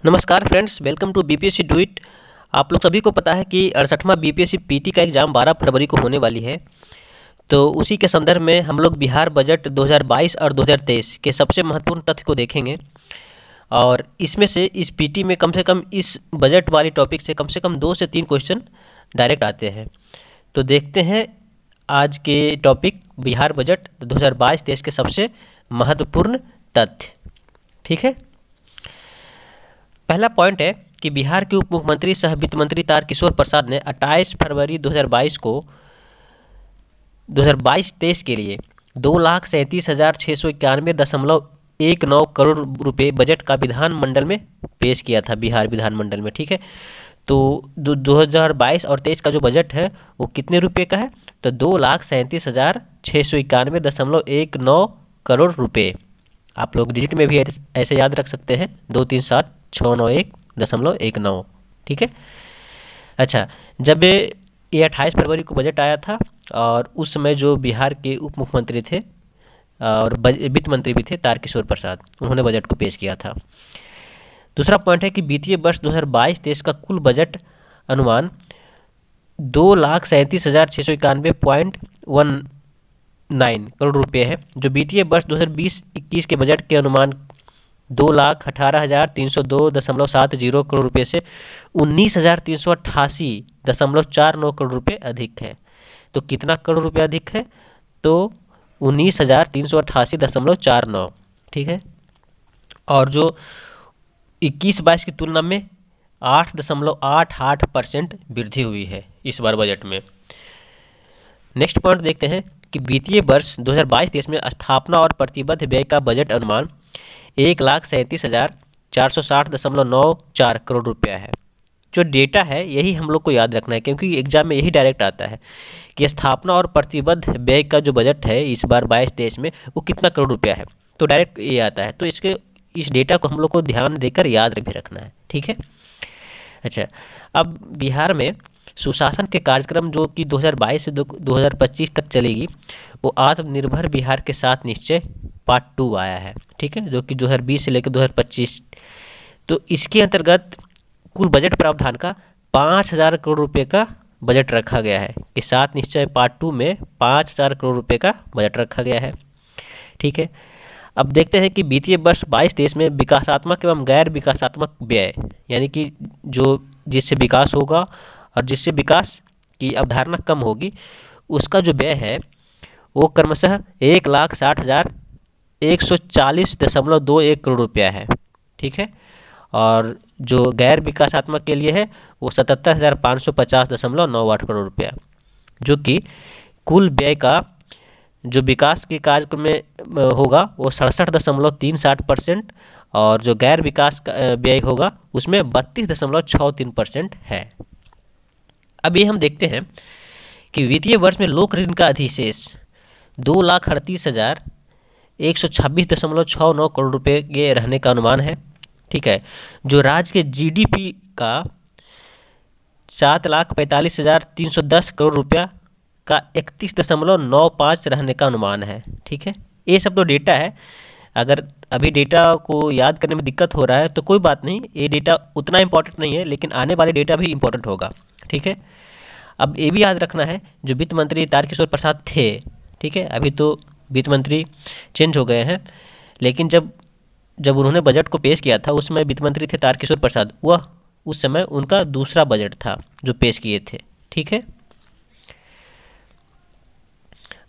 नमस्कार friends, welcome to BPSC do it. आप लोग सभी को पता है कि 68वां बीपीएससी पीटी का एग्ज़ाम 12 फरवरी को होने वाली है। तो उसी के संदर्भ में हम लोग बिहार बजट 2022 और 2023 के सबसे महत्वपूर्ण तथ्य को देखेंगे। और इसमें से इस पीटी में कम से कम इस बजट वाली टॉपिक से कम 2 से 3 क्वेश्चन डायरेक्ट आते हैं। तो देखते हैं आज के टॉपिक बिहार बजट 2022-23 के सबसे महत्वपूर्ण तथ्य। ठीक है, पहला पॉइंट है कि बिहार के उप मुख्यमंत्री सह वित्त मंत्री तारकिशोर प्रसाद ने 28 फरवरी 2022 को 2022-23 के लिए 2,37,691.19 करोड़ रुपए बजट का विधानमंडल में पेश किया था, बिहार विधानमंडल में। ठीक है, तो 2022 और 23 का जो बजट है वो कितने रुपए का है? तो 2,37,691.19 करोड़ रुपए। आप लोग डिजिट में भी ऐसे याद रख सकते हैं, 2,37,691.19। ठीक है, अच्छा, जब ये 28 फरवरी को बजट आया था और उस समय जो बिहार के उप मुख्यमंत्री थे और वित्त मंत्री भी थे तारकिशोर प्रसाद, उन्होंने बजट को पेश किया था। दूसरा पॉइंट है कि वित्तीय वर्ष 2022-23 का कुल बजट अनुमान 2,37,691.19 करोड़ रुपये है, जो वित्तीय वर्ष 2020-21 के बजट के अनुमान 2,18,302.70 करोड़ रुपये से 19,388.49 करोड़ रुपये अधिक है। तो कितना करोड़ रुपये अधिक है? तो 19,388.49। ठीक है, और जो 21-22 की तुलना में 8.88% वृद्धि हुई है इस बार बजट में। नेक्स्ट पॉइंट देखते हैं कि वित्तीय वर्ष 2022-23 में स्थापना और प्रतिबद्ध व्यय का बजट अनुमान 1,37,460.94 करोड़ रुपया है। जो डेटा है यही हम लोग को याद रखना है, क्योंकि एग्जाम में यही डायरेक्ट आता है कि स्थापना और प्रतिबद्ध व्यय का जो बजट है इस बार 22-23 में वो कितना करोड़ रुपया है। तो डायरेक्ट ये आता है, तो इस डेटा को हम लोग को ध्यान देकर याद भी रखना है। ठीक है, अच्छा, अब बिहार में सुशासन के कार्यक्रम जो कि 2022 से 2025 तक चलेगी, वो आत्मनिर्भर बिहार के साथ निश्चय पार्ट 2 आया है। ठीक है, जो कि 2020 से लेकर 2025। तो इसके अंतर्गत कुल बजट प्रावधान का 5,000 करोड़ रुपए का बजट रखा गया है कि सात निश्चय पार्ट 2 में 5,000 करोड़ रुपए का बजट रखा गया है। ठीक है, अब देखते हैं कि वित्तीय वर्ष 22-23 में विकासात्मक एवं गैर विकासात्मक व्यय, यानी कि जो जिससे विकास होगा और जिससे विकास की अवधारणा कम होगी, उसका जो व्यय है वो क्रमशः 1,60,140.21 करोड़ रुपया है। ठीक है, और जो गैर विकासात्मक के लिए है वो 77,550.98 करोड़ रुपया, जो कि कुल व्यय का जो विकास के कार्य में होगा वो 67.37%, और जो गैर विकास का व्यय होगा उसमें 32.63% है। अब ये हम देखते हैं कि वित्तीय वर्ष में लोक ऋण का अधिशेष 2,38,126.69 करोड़ रुपए के रहने का अनुमान है। ठीक है, जो राज्य के जीडीपी का 7,45,310 करोड़ रुपया का 31.95 रहने का अनुमान है। ठीक है, ये सब तो डेटा है। अगर अभी डेटा को याद करने में दिक्कत हो रहा है तो कोई बात नहीं, ये डेटा उतना इम्पोर्टेंट नहीं है, लेकिन आने वाले डेटा भी इम्पोर्टेंट होगा। ठीक है, अब ये भी याद रखना है जो वित्त मंत्री तारकिशोर प्रसाद थे, ठीक है, अभी तो वित्त मंत्री चेंज हो गए हैं, लेकिन जब उन्होंने बजट को पेश किया था उस समय वित्त मंत्री थे तारकिशोर प्रसाद, वह उस समय उनका दूसरा बजट था जो पेश किए थे। ठीक है,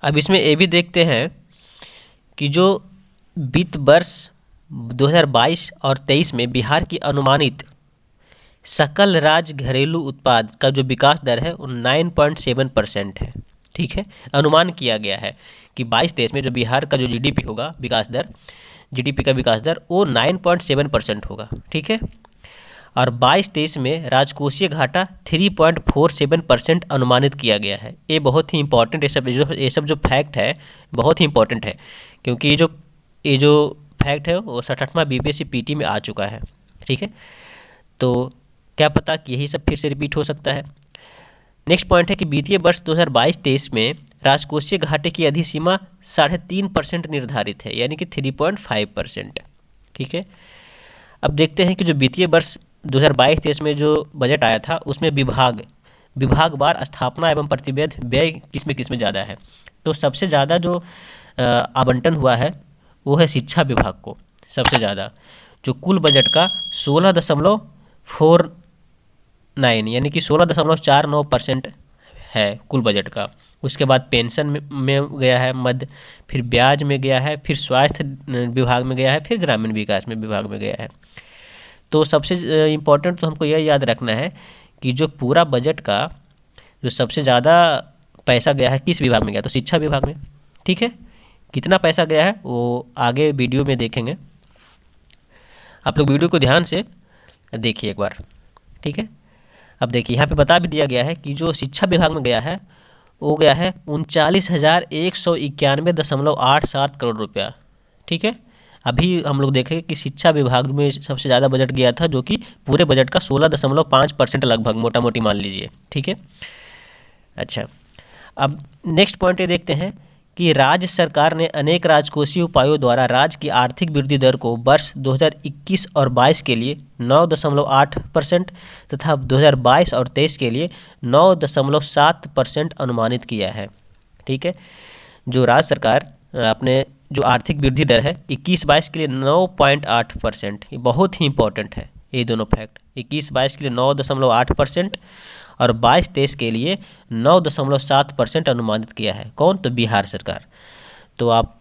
अब इसमें ये भी देखते हैं कि जो वित्त वर्ष 2022 और 23 में बिहार की अनुमानित सकल राज्य घरेलू उत्पाद का जो विकास दर है वो 9.7% है। ठीक है, अनुमान किया गया है कि 22-23 में जो बिहार का जो जीडीपी होगा विकास दर, जीडीपी का विकास दर वो 9.7% होगा। ठीक है, और 22-23 में राजकोषीय घाटा 3.47% अनुमानित किया गया है। ये बहुत ही इंपॉर्टेंट, ये सब जो फैक्ट है बहुत ही इंपॉर्टेंट है, क्योंकि ये जो फैक्ट है वो 68वां बीपीएससी पीटी में आ चुका है। ठीक है, तो क्या पता कि यही सब फिर से रिपीट हो सकता है। नेक्स्ट पॉइंट है कि वित्तीय वर्ष 2022-23 में राजकोषीय घाटे की अधिसीमा 3.5% निर्धारित है, यानी कि 3.5%। ठीक है, अब देखते हैं कि जो वित्तीय वर्ष 2022-23 में जो बजट आया था उसमें विभागवार स्थापना एवं प्रतिवेद व्यय किस में ज़्यादा है। तो सबसे ज़्यादा जो आवंटन हुआ है वो है शिक्षा विभाग को सबसे ज़्यादा, जो कुल बजट का 16.49 यानी कि 16.49% है कुल बजट का। उसके बाद पेंशन में गया है मध्य, फिर ब्याज में गया है, फिर स्वास्थ्य विभाग में गया है, फिर ग्रामीण विकास में विभाग में गया है। तो सबसे इम्पोर्टेंट तो हमको यह याद रखना है कि जो पूरा बजट का जो सबसे ज़्यादा पैसा गया है किस विभाग में गया, तो शिक्षा विभाग में। ठीक है, कितना पैसा गया है वो आगे वीडियो में देखेंगे, आप लोग वीडियो को ध्यान से देखिए एक बार। ठीक है, अब देखिए यहाँ पे बता भी दिया गया है कि जो शिक्षा विभाग में गया है वो गया है 39,191.87 करोड़ रुपया। ठीक है, अभी हम लोग देखेंगे कि शिक्षा विभाग में सबसे ज़्यादा बजट गया था, जो कि पूरे बजट का 16.5% लगभग मोटा मोटी मान लीजिए। ठीक है, अच्छा, अब नेक्स्ट पॉइंट ये देखते हैं कि राज्य सरकार ने अनेक राजकोषीय उपायों द्वारा राज्य की आर्थिक वृद्धि दर को वर्ष 2021 और 22 के लिए 9.8% तथा 2022 और 23 के लिए 9.7% अनुमानित किया है। ठीक है, जो राज्य सरकार अपने जो आर्थिक वृद्धि दर है 21-22 के लिए 9.8%, ये बहुत ही इंपॉर्टेंट है ये दोनों फैक्ट। 21-22 के लिए 9.8% और 22-23 के लिए 9.7% अनुमानित किया है। कौन? तो बिहार सरकार। तो आप,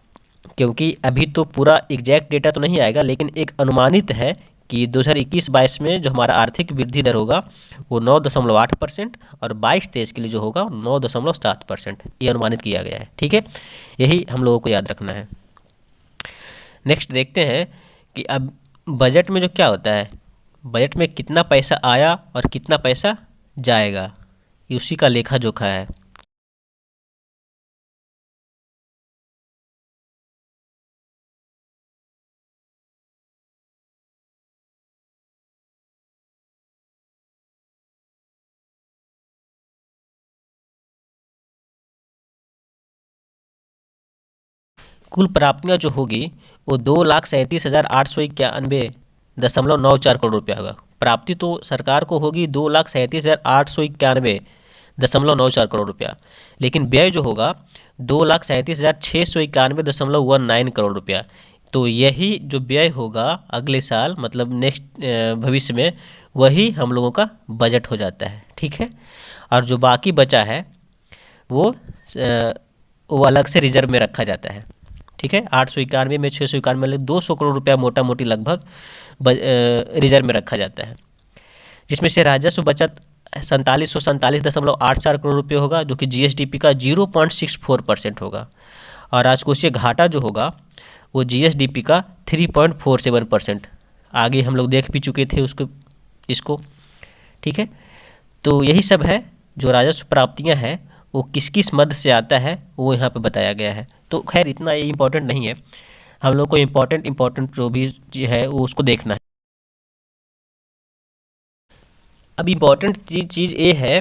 क्योंकि अभी तो पूरा एग्जैक्ट डेटा तो नहीं आएगा, लेकिन एक अनुमानित है कि 2021-22 में जो हमारा आर्थिक वृद्धि दर होगा वो 9.8% और 22-23 के लिए जो होगा 9.7%, ये अनुमानित किया गया है। ठीक है, यही हम लोगों को याद रखना है। नेक्स्ट देखते हैं कि अब बजट में जो क्या होता है, बजट में कितना पैसा आया और कितना पैसा जाएगा, उसी का लेखा जोखा है। कुल प्राप्तियां जो होगी वो 2,37,891.94 करोड़ रुपया होगा। प्राप्ति तो सरकार को होगी 2,37,891.94 करोड़ रुपया, लेकिन व्यय जो होगा 2,37,691.19 करोड़ रुपया। तो यही जो व्यय होगा अगले साल, मतलब नेक्स्ट भविष्य में, वही हम लोगों का बजट हो जाता है। ठीक है, और जो बाकी बचा है वो अलग से रिजर्व में रखा जाता है। ठीक है, 891 में 691 में 200 करोड़ रुपया मोटा मोटी लगभग रिजर्व में रखा जाता है, जिसमें से राजस्व बचत 4747.84 करोड़ रुपये होगा, जो कि जीएसडीपी का 0.64% होगा। और राजकोषीय घाटा जो होगा वो जीएसडीपी का 3.47%। आगे हम लोग देख भी चुके थे इसको। ठीक है, तो यही सब है जो राजस्व प्राप्तियां हैं वो किस किस मद से आता है वो यहाँ पे बताया गया है। तो खैर इतना ये इम्पोर्टेंट नहीं है, हम लोग को इम्पोर्टेंट जो भी है वो उसको देखना है। अब इम्पोर्टेंट चीज़ ये है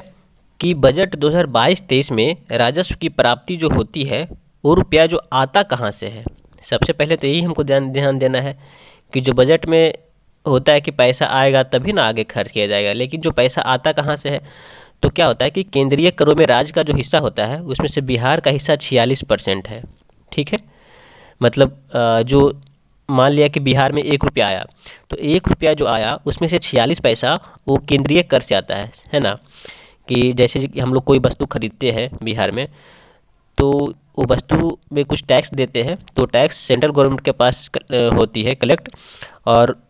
कि बजट 2022-23 में राजस्व की प्राप्ति जो होती है वो रुपया जो आता कहाँ से है। सबसे पहले तो यही हमको ध्यान देना है कि जो बजट में होता है कि पैसा आएगा तभी ना आगे खर्च किया जाएगा, लेकिन जो पैसा आता कहाँ से है, तो क्या होता है कि केंद्रीय करों में राज्य का जो हिस्सा होता है उसमें से बिहार का हिस्सा 46% है। ठीक है, मतलब जो मान लिया कि बिहार में 1 रुपया आया, तो 1 रुपया जो आया उसमें से 46 पैसा वो केंद्रीय कर से आता है ना। कि जैसे कि हम लोग कोई वस्तु खरीदते हैं बिहार में, तो वो वस्तु में कुछ टैक्स देते हैं, तो टैक्स सेंट्रल गवर्नमेंट के पास होती है कलेक्ट, और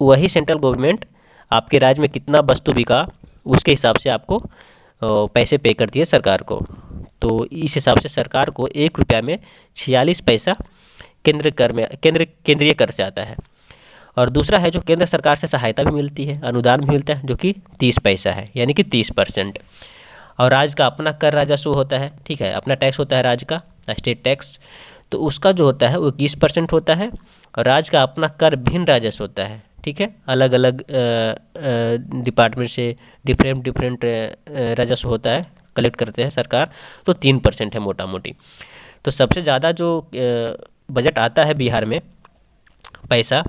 वही सेंट्रल गवर्नमेंट आपके राज्य में कितना वस्तु बिका उसके हिसाब से आपको पैसे पे करती है सरकार को। तो इस हिसाब से सरकार को 1 रुपया में 46 पैसा केंद्रीय कर से आता है। और दूसरा है जो केंद्र सरकार से सहायता भी मिलती है, अनुदान भी मिलता है, जो कि 30 पैसा है, यानी कि 30%। और राज्य का अपना कर राजस्व होता है। ठीक है, अपना टैक्स होता है राज्य का, स्टेट टैक्स, तो उसका जो होता है वो 21% होता है। और राज्य का अपना कर भिन्न राजस्व होता है। ठीक है, अलग अलग डिपार्टमेंट से डिफरेंट राजस्व होता है, कलेक्ट करते हैं सरकार, तो 3% है मोटा मोटी। तो सबसे ज़्यादा जो बजट आता है बिहार में पैसा,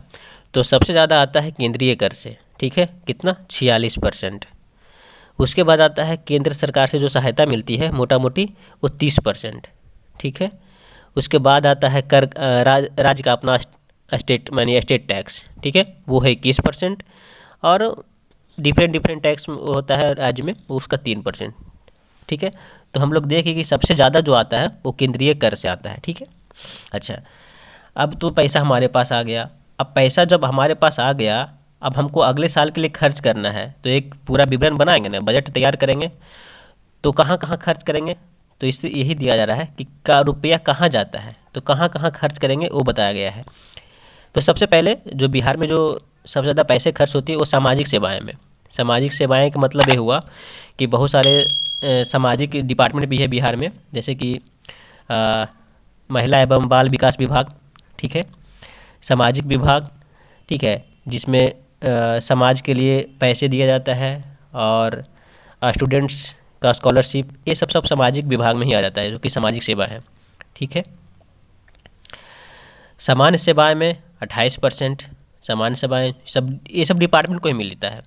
तो सबसे ज़्यादा आता है केंद्रीय कर से, ठीक है, कितना 46%। उसके बाद आता है केंद्र सरकार से जो सहायता मिलती है मोटा मोटी वो 30%, ठीक है। उसके बाद आता है कर राज्य का अपना स्टेट मानी स्टेट टैक्स, ठीक है, वो है 21%। और डिफरेंट डिफरेंट टैक्स होता है राज्य में, उसका 3%, ठीक है। तो हम लोग देखें कि सबसे ज़्यादा जो आता है वो केंद्रीय कर से आता है, ठीक है। अच्छा, अब तो पैसा हमारे पास आ गया। अब पैसा जब हमारे पास आ गया, अब हमको अगले साल के लिए खर्च करना है, तो एक पूरा विवरण बनाएंगे ना, बजट तैयार करेंगे। तो कहाँ कहाँ खर्च करेंगे, तो इससे यही दिया जा रहा है कि का रुपया कहाँ जाता है, तो कहाँ कहाँ खर्च करेंगे वो बताया गया है। तो सबसे पहले जो बिहार में जो सबसे ज़्यादा पैसे खर्च होती है वो सामाजिक सेवाएं में। सामाजिक सेवाएं का मतलब ये हुआ कि बहुत सारे सामाजिक डिपार्टमेंट भी है बिहार में, जैसे कि अ, महिला एवं बाल विकास विभाग, ठीक है, सामाजिक विभाग, ठीक है, जिसमें समाज के लिए पैसे दिया जाता है, और स्टूडेंट्स का स्कॉलरशिप, ये सब सब सामाजिक विभाग में ही आ जाता है, जो कि सामाजिक सेवा है, ठीक है। सामान्य सेवाएं में 28%, सामान्य सेवाएं सब ये सब डिपार्टमेंट को ही मिलता है।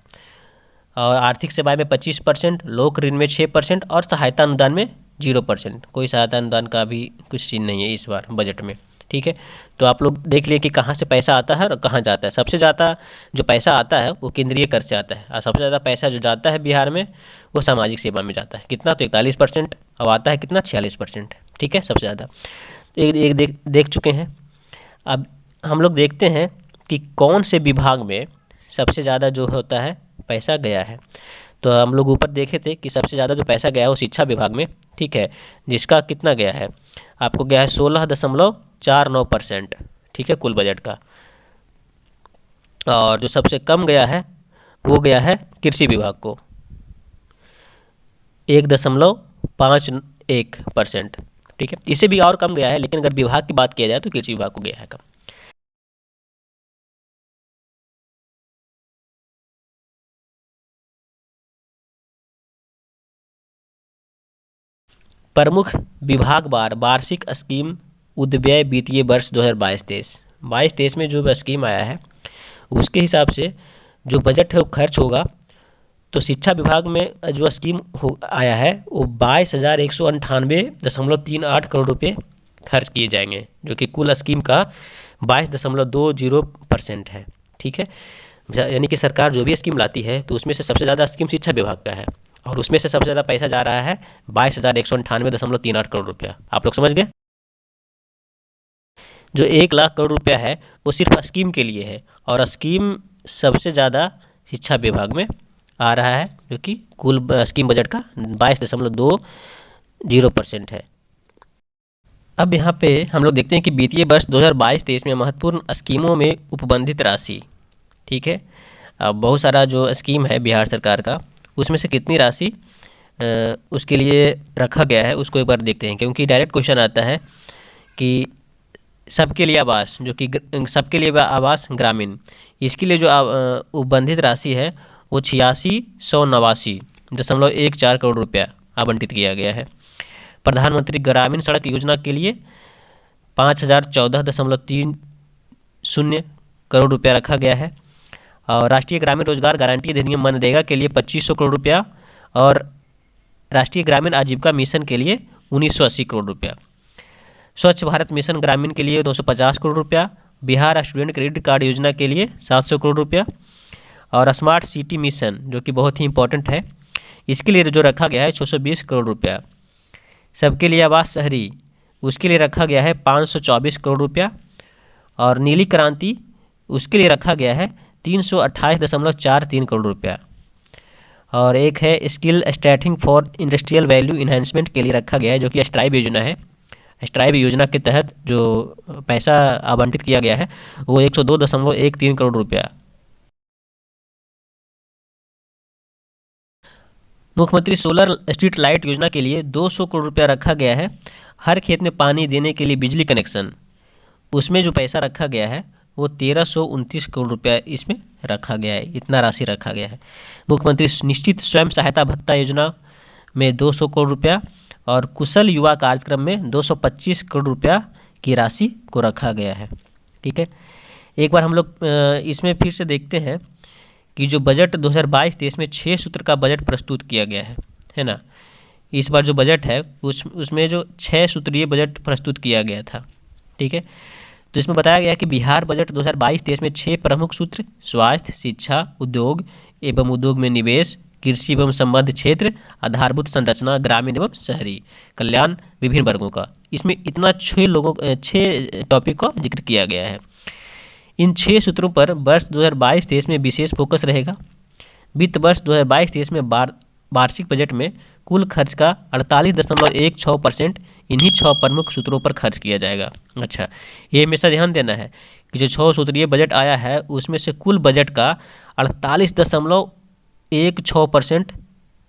और आर्थिक सेवाएं में 25%, लोक ऋण में 6% और सहायता अनुदान में 0%। कोई सहायता अनुदान का भी कुछ सीन नहीं है इस बार बजट में, ठीक है। तो आप लोग देख लिए कि कहाँ से पैसा आता है और कहाँ जाता है। सबसे ज़्यादा जो पैसा आता है वो केंद्रीय कर से आता है, और सबसे ज़्यादा पैसा जो जाता है बिहार में वो सामाजिक सेवा में जाता है, कितना, तो 41%। अब आता है कितना, 46%, ठीक है, सबसे ज़्यादा। एक देख चुके हैं। अब हम लोग देखते हैं कि कौन से विभाग में सबसे ज़्यादा जो होता है पैसा गया है। तो हम लोग ऊपर देखे थे कि सबसे ज़्यादा जो पैसा गया है वो शिक्षा विभाग में, ठीक है, जिसका कितना गया है, आपको गया है 16.49%, ठीक है, कुल बजट का। और जो सबसे कम गया है वो गया है कृषि विभाग को, 1.51%, ठीक है। इससे भी और कम गया है, लेकिन अगर विभाग की बात किया जाए तो कृषि विभाग को गया है कम। प्रमुख विभागवार वार्षिक स्कीम उद्व्यय वित्तीय वर्ष 2022-23 में जो स्कीम आया है उसके हिसाब से जो बजट है वो खर्च होगा। तो शिक्षा विभाग में जो स्कीम आया है वो 22,198.38 करोड़ रुपए खर्च किए जाएंगे, जो कि कुल स्कीम का 22.20% है, ठीक है। यानी कि सरकार जो भी स्कीम लाती है तो उसमें से सबसे ज़्यादा स्कीम शिक्षा विभाग का है, और उसमें से सबसे ज़्यादा पैसा जा रहा है 22,198.38 करोड़ रुपया। आप लोग समझ गए। जो 1 लाख करोड़ रुपया है वो सिर्फ स्कीम के लिए है, और स्कीम सबसे ज़्यादा शिक्षा विभाग में आ रहा है, जो कि कुल स्कीम बजट का 22.20% है। अब यहाँ पे हम लोग देखते हैं कि वित्तीय वर्ष 2022-23 में महत्वपूर्ण स्कीमों में उपबंधित राशि, ठीक है। अब बहुत सारा जो स्कीम है बिहार सरकार का, उसमें से कितनी राशि उसके लिए रखा गया है उसको एक बार देखते हैं, क्योंकि डायरेक्ट क्वेश्चन आता है कि सबके लिए आवास, जो कि सबके लिए आवास ग्रामीण, इसके लिए जो उपबंधित राशि है वो 8689.14 करोड़ रुपया आवंटित किया गया है। प्रधानमंत्री ग्रामीण सड़क योजना के लिए 5014.30 करोड़ रुपया रखा गया है, और राष्ट्रीय ग्रामीण रोजगार गारंटी अधिनियम मनरेगा के लिए 2500 करोड़ रुपया, और राष्ट्रीय ग्रामीण आजीविका मिशन के लिए 1980 करोड़ रुपया, स्वच्छ भारत मिशन ग्रामीण के लिए 250 करोड़ रुपया, बिहार स्टूडेंट क्रेडिट कार्ड योजना के लिए 700 करोड़ रुपया, और स्मार्ट सिटी मिशन जो कि बहुत ही इंपॉर्टेंट है इसके लिए जो रखा गया है 620 करोड़ रुपया। सबके लिए आवास शहरी उसके लिए रखा गया है 524 करोड़ रुपया, और नीली क्रांति उसके लिए रखा गया है 328.43 करोड़ रुपया, और एक है skill strengthening for industrial value enhancement के लिए रखा गया है, जो कि स्ट्राइब योजना है। स्ट्राइब योजना के तहत जो पैसा आवंटित किया गया है वो 102.13 करोड़ रुपया। मुख्यमंत्री सोलर स्ट्रीट लाइट योजना के लिए 200 करोड़ रुपया रखा गया है। हर खेत में पानी देने के लिए बिजली कनेक्शन, उसमें जो पैसा रखा गया है वो 1329 करोड़ रुपया इसमें रखा गया है, इतना राशि रखा गया है। मुख्यमंत्री निश्चित स्वयं सहायता भत्ता योजना में 200 करोड़ रुपया, और कुशल युवा कार्यक्रम में 225 करोड़ रुपया की राशि को रखा गया है, ठीक है। एक बार हम लोग इसमें फिर से देखते हैं कि जो बजट 2022-23 में 6 सूत्र का बजट प्रस्तुत किया गया है ना। इस बार जो बजट है उसमें जो 6 सूत्रीय बजट प्रस्तुत किया गया था, ठीक है। तो इसमें बताया गया कि बिहार बजट 2022-23 में 6 प्रमुख सूत्र स्वास्थ्य, शिक्षा, उद्योग एवं उद्योग में निवेश, कृषि एवं संबद्ध क्षेत्र, आधारभूत संरचना, ग्रामीण एवं शहरी कल्याण, विभिन्न वर्गों का, इसमें इतना 6 टॉपिक का जिक्र किया गया है। इन 6 सूत्रों पर वर्ष 2022-23 में विशेष फोकस रहेगा। वित्त वर्ष 2022-23 में वार्षिक बजट में कुल खर्च का 48.16% इन्हीं 6 प्रमुख सूत्रों पर खर्च किया जाएगा। अच्छा, ये हमेशा ध्यान देना है कि जो 6 सूत्रीय बजट आया है उसमें से कुल बजट का 48.16%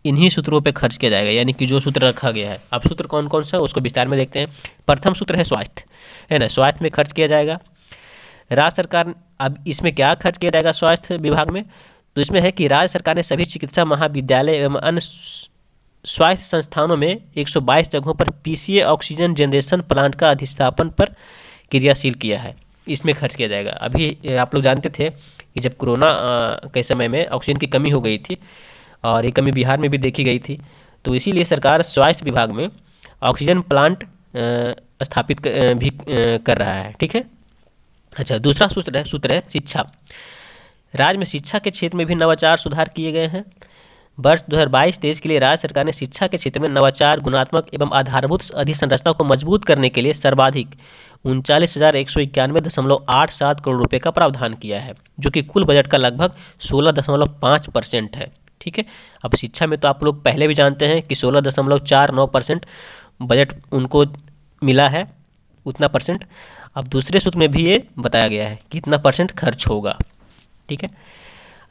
इन्हीं सूत्रों पे खर्च किया जाएगा, यानी कि जो सूत्र रखा गया है। अब सूत्र कौन कौन सा है उसको विस्तार में देखते हैं। प्रथम सूत्र है स्वास्थ्य, है ना। स्वास्थ्य में खर्च किया जाएगा राज्य सरकार। अब इसमें क्या खर्च किया जाएगा स्वास्थ्य विभाग में, तो इसमें है कि राज्य सरकार ने सभी चिकित्सा महाविद्यालय एवं अन्य स्वास्थ्य संस्थानों में 122 जगहों पर पीसीए ऑक्सीजन जनरेशन प्लांट का अधिस्थापन पर क्रियाशील किया है, इसमें खर्च किया जाएगा। अभी आप लोग जानते थे कि जब कोरोना के समय में ऑक्सीजन की कमी हो गई थी और ये कमी बिहार में भी देखी गई थी, तो इसीलिए सरकार स्वास्थ्य विभाग में ऑक्सीजन प्लांट स्थापित भी कर रहा है, ठीक है। अच्छा, दूसरा सूत्र है शिक्षा। राज्य में शिक्षा के क्षेत्र में भी नवाचार सुधार किए गए हैं। वर्ष 2022-23 के लिए राज्य सरकार ने शिक्षा के क्षेत्र में नवाचार, गुणात्मक एवं आधारभूत अधीसंरचना को मजबूत करने के लिए सर्वाधिक 39,191.87 करोड़ रुपए का प्रावधान किया है, जो कि कुल बजट का लगभग 16.5% है, ठीक है। अब शिक्षा में तो आप लोग पहले भी जानते हैं कि 16.49% बजट उनको मिला है, उतना परसेंट। अब दूसरे सूत्र में भी ये बताया गया है कि इतना परसेंट खर्च होगा, ठीक है।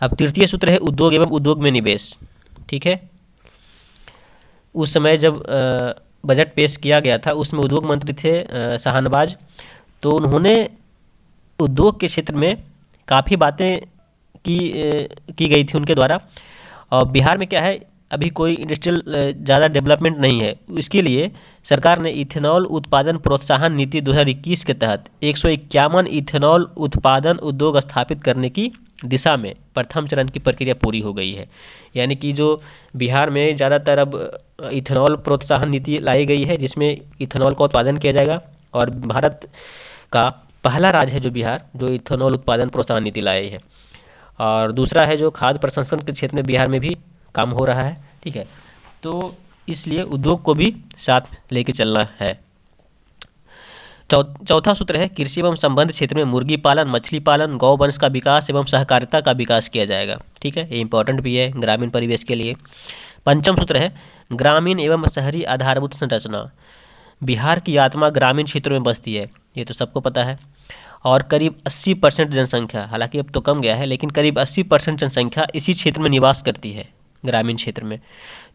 अब तृतीय सूत्र है उद्योग एवं उद्योग में निवेश, ठीक है। उस समय जब बजट पेश किया गया था उसमें उद्योग मंत्री थे शाहनवाज, तो उन्होंने उद्योग के क्षेत्र में काफ़ी बातें की गई थी उनके द्वारा। और बिहार में क्या है, अभी कोई इंडस्ट्रियल ज़्यादा डेवलपमेंट नहीं है, इसके लिए सरकार ने इथेनॉल उत्पादन प्रोत्साहन नीति 2021 के तहत 151 इथेनॉल उत्पादन उद्योग स्थापित करने की दिशा में प्रथम चरण की प्रक्रिया पूरी हो गई है। यानी कि जो बिहार में ज़्यादातर अब इथेनॉल प्रोत्साहन नीति लाई गई है, जिसमें इथेनॉल का उत्पादन किया जाएगा। और भारत का पहला राज्य है जो बिहार, जो इथेनॉल उत्पादन प्रोत्साहन नीति लाई है। और दूसरा है जो खाद्य प्रसंस्करण के क्षेत्र में बिहार में भी काम हो रहा है, ठीक है। तो इसलिए उद्योग को भी साथ लेके चलना है। चौथा सूत्र है कृषि एवं संबंध क्षेत्र में मुर्गी पालन, मछली पालन, गौ वंश का विकास एवं सहकारिता का विकास किया जाएगा, ठीक है। ये इंपॉर्टेंट भी है ग्रामीण परिवेश के लिए। पंचम सूत्र है ग्रामीण एवं शहरी आधारभूत संरचना। बिहार की आत्मा ग्रामीण क्षेत्रों में बसती है, ये तो सबको पता है। और करीब 80% जनसंख्या, हालांकि अब तो कम गया है, लेकिन करीब 80% जनसंख्या इसी क्षेत्र में निवास करती है, ग्रामीण क्षेत्र में।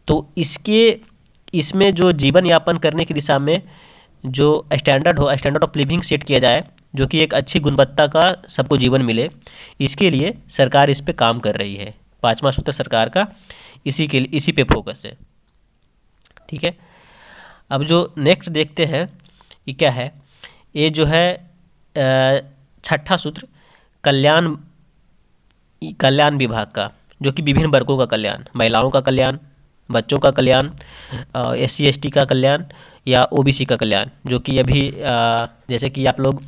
तो इसमें जो जीवन यापन करने की दिशा में जो स्टैंडर्ड ऑफ लिविंग सेट किया जाए, जो कि एक अच्छी गुणवत्ता का सबको जीवन मिले, इसके लिए सरकार इस पे काम कर रही है। पांचवा सूत्र सरकार का इसी पे फोकस है, ठीक है। अब जो नेक्स्ट देखते हैं ये क्या है, ये जो है छठा सूत्र कल्याण विभाग का, जो कि विभिन्न वर्गों का कल्याण, महिलाओं का कल्याण, बच्चों का कल्याण, SC/ST का कल्याण या OBC का कल्याण, जो कि अभी जैसे कि आप लोग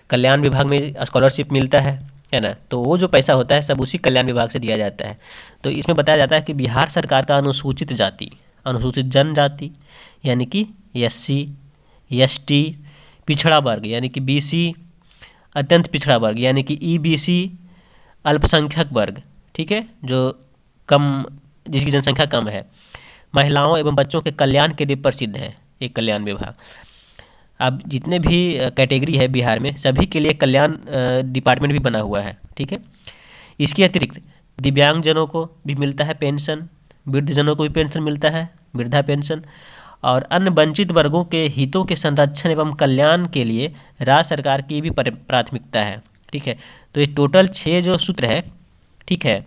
कल्याण विभाग में स्कॉलरशिप मिलता है ना, तो वो जो पैसा होता है सब उसी कल्याण विभाग से दिया जाता है। तो इसमें बताया जाता है कि बिहार सरकार का अनुसूचित जाति, अनुसूचित जनजाति यानी कि SC, ST, पिछड़ा वर्ग यानी कि BC, अत्यंत पिछड़ा वर्ग यानी कि EBC, अल्पसंख्यक वर्ग, ठीक है, जो जिसकी जनसंख्या कम है, महिलाओं एवं बच्चों के कल्याण के लिए प्रसिद्ध है एक कल्याण विभाग। अब जितने भी कैटेगरी है बिहार में सभी के लिए कल्याण डिपार्टमेंट भी बना हुआ है, ठीक है। इसके अतिरिक्त दिव्यांगजनों को भी मिलता है पेंशन, वृद्धजनों को भी पेंशन मिलता है, वृद्धा पेंशन। और अन्य वंचित वर्गों के हितों के संरक्षण एवं कल्याण के लिए राज्य सरकार की भी प्राथमिकता है, ठीक है। तो ये टोटल 6 जो सूत्र है, ठीक है,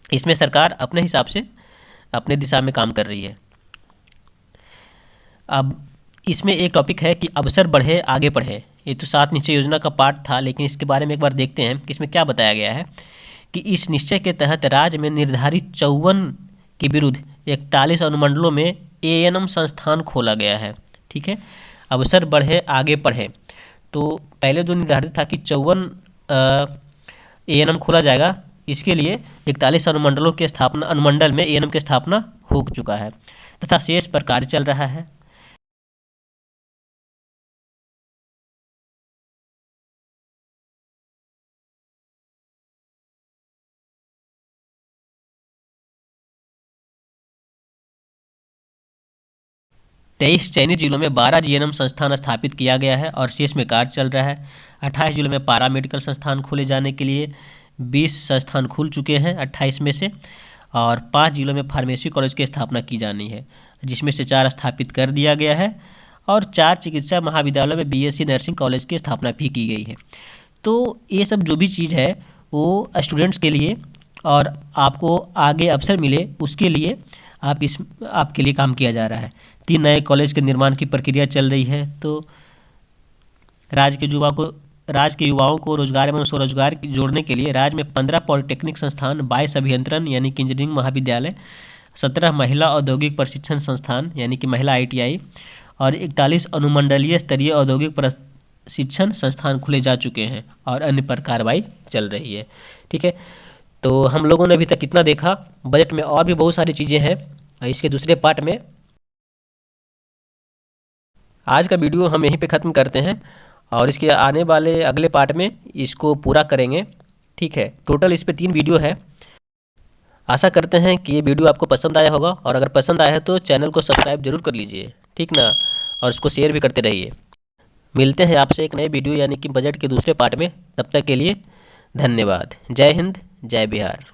इसमें सरकार अपने हिसाब से अपने दिशा में काम कर रही है। अब इसमें एक टॉपिक है कि अवसर बढ़े आगे बढ़े, ये तो 7 निश्चय योजना का पार्ट था, लेकिन इसके बारे में एक बार देखते हैं कि इसमें क्या बताया गया है कि इस निश्चय के तहत राज्य में निर्धारित 54 के विरुद्ध 41 अनुमंडलों में एएनएम संस्थान खोला गया है। ठीक है, अवसर बढ़े आगे पढ़े। तो पहले जो निर्धारित था कि 54 एएनएम खोला जाएगा, इसके लिए 41 अनुमंडलों के स्थापना अनुमंडल में एएनएम की स्थापना हो चुका है तथा शेष पर कार्य चल रहा है। तेईस चयनित जिलों में 12 जीएनएम संस्थान स्थापित किया गया है और शेष में कार्य चल रहा है। 28 जिलों में पारा मेडिकल संस्थान खोले जाने के लिए 20 संस्थान खुल चुके हैं 28 में से, और 5 जिलों में फार्मेसी कॉलेज की स्थापना की जानी है, जिसमें से 4 स्थापित कर दिया गया है और 4 चिकित्सा महाविद्यालयों में बीएससी नर्सिंग कॉलेज की स्थापना भी की गई है। तो ये सब जो भी चीज़ है वो स्टूडेंट्स के लिए और आपको आगे अवसर मिले उसके लिए आपके लिए काम किया जा रहा है। 3 नए कॉलेज के निर्माण की प्रक्रिया चल रही है। तो राज्य के युवाओं को रोजगार एवं स्वरोजगार जोड़ने के लिए राज्य में 15 पॉलिटेक्निक संस्थान, 22 अभियंत्रण यानी कि इंजीनियरिंग महाविद्यालय, 17 महिला औद्योगिक प्रशिक्षण संस्थान यानी कि महिला आईटीआई और 41 अनुमंडलीय स्तरीय औद्योगिक प्रशिक्षण संस्थान खुले जा चुके हैं और अन्य पर कार्रवाई चल रही है। ठीक है, तो हम लोगों ने अभी तक इतना देखा। बजट में और भी बहुत सारी चीज़ें हैं। इसके दूसरे पार्ट में आज का वीडियो हम यहीं पे ख़त्म करते हैं और इसके आने वाले अगले पार्ट में इसको पूरा करेंगे। ठीक है, टोटल इस पे 3 वीडियो है। आशा करते हैं कि ये वीडियो आपको पसंद आया होगा और अगर पसंद आया है तो चैनल को सब्सक्राइब जरूर कर लीजिए, ठीक ना, और इसको शेयर भी करते रहिए। मिलते हैं आपसे एक नए वीडियो यानी कि बजट के दूसरे पार्ट में। तब तक के लिए धन्यवाद। जय हिंद, जय बिहार।